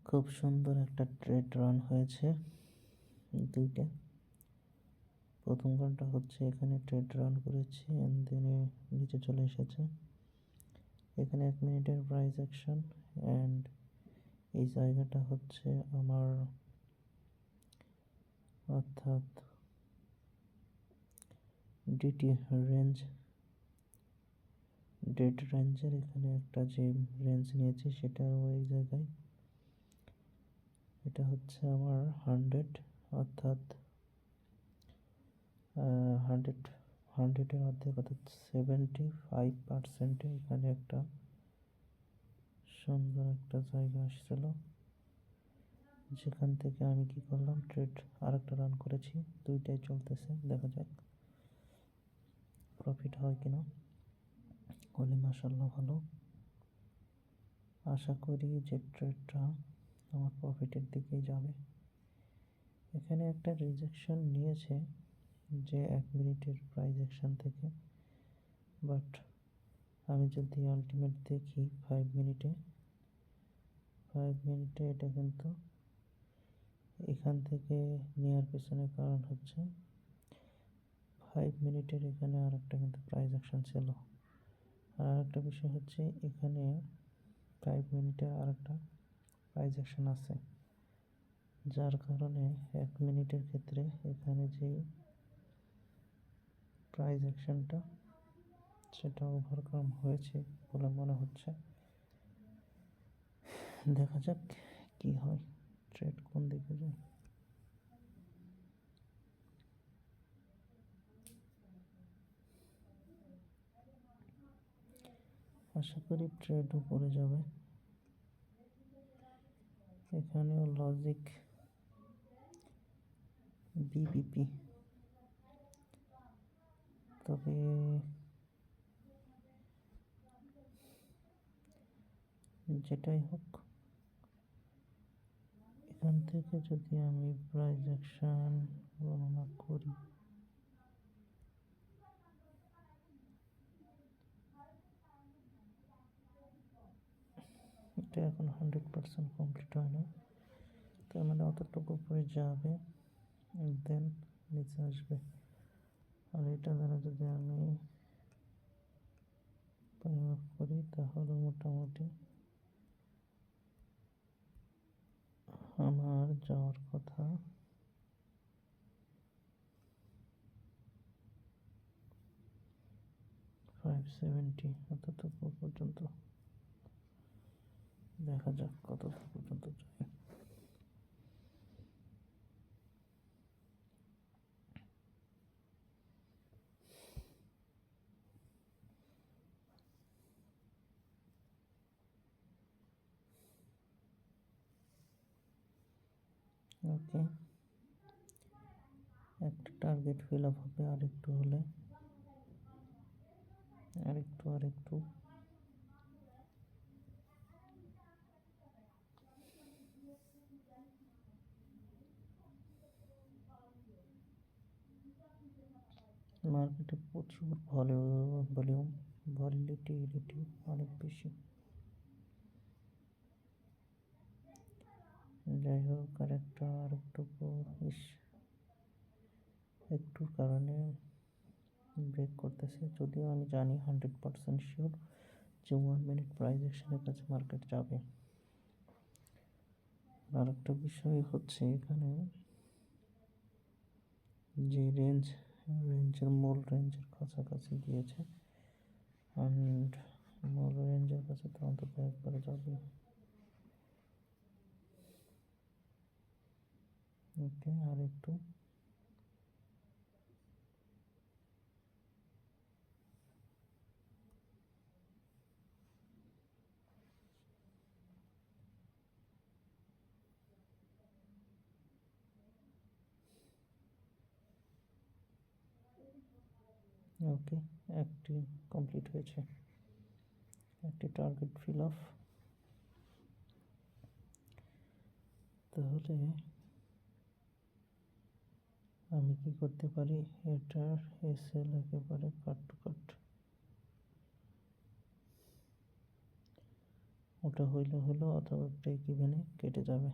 খুব সুন্দর একটা ট্রেড রান হয়েছে দুইটা। প্রথম ঘন্টা হচ্ছে এখানে ট্রেড রান করেছি এন্ড দেন নিচে চলে এসেছে। এখানে 1 মিনিটের প্রাইস অ্যাকশন অ্যান্ড এই জায়গাটা হচ্ছে আমার অর্থাৎ ডিটি রেঞ্জ, ডেড রেঞ্জের এখানে একটা যে রেঞ্জ নিয়েছি সেটা ওই জায়গায়। এটা হচ্ছে আমার 100 অর্থাৎ 100-এর অর্ধেক অর্থাৎ 75%-এ এখানে একটা সুন্দর একটা জায়গা আসছিল, যেখান থেকে আমি কি করলাম ট্রেড আরেকটা রান করেছি। দুইটাই চলতেছে, দেখা যাক প্রফিট হয় কিনা। হলে মাশাআল্লাহ ভালো। আশা করি যে ট্রেডটা আমার প্রফিটের দিকেই যাবে। এখানে একটা রিজেকশন নিয়েছে যে 1 মিনিটের প্রাইস অ্যাকশন থেকে, বাট আমি যদি আলটিমেট দেখি 5 মিনিটে এটা কিন্তু এখান থেকে নেওয়ার পেছনে কারণ হচ্ছে 5 মিনিটের এখানে আর একটা কিন্তু প্রাইস অ্যাকশন ছিল। আর আরেকটা বিষয় হচ্ছে এখানে 5 মিনিটে আর একটা প্রাইস অ্যাকশন আছে, যার কারণে 1 মিনিটের ক্ষেত্রে এখানে যে প্রাইস অ্যাকশনটা সেটা ওভারকাম হয়েছে বলে মনে হচ্ছে। দেখা যাক কি হয়, ট্রেড কোন দিকে যায়। আশা করি ট্রেড উপরে যাবে। এখানেও লজিক বিবিপি, তবে যেটাই হোক এখান থেকে যদি আমি প্রাইস অ্যাকশন গণনা করি, এটা এখন 100% কমপ্লিট হয় না, তার মানে অতটুকু উপরে যাবে দেন নিচে আসবে। আর এটা দ্বারা যদি আমি পরিমাপ করি তাহলে মোটামুটি আমার যাওয়ার কথা 570 অতটুকু পর্যন্ত। দেখা যাক কতটুকু পর্যন্ত যায়। ওকে, একটা টার্গেট ফিল আপ হবে আরেকটু হলে, আরেকটু মার্কেটে প্রচুর ভলিটিলিটি অনেক বেশি। যাই হোক একটুর কারণে ব্রেক করতেছে, যদিও আমি জানি 100% শিওর যে 1 মিনিট প্রাইস অ্যাকশনের কাছে মার্কেট যাবে। আর একটা বিষয় হচ্ছে এখানে যে রেঞ্জের মূল রেঞ্জের কাছাকাছি গিয়েছে, অ্যান্ড মূল রেঞ্জের কাছে তো অন্তত একবারে যাবে। ওকে, আর একটু ওকে, একটি কমপ্লিট হয়েছে, একটি টার্গেট ফিল আপ। তাহলে আমি কি করতে পারি, এটার এসএল একেবারে কাট টু কাট ওটা হইলে হলো, অথবা ব্রেক ইভেনে কেটে যাবে।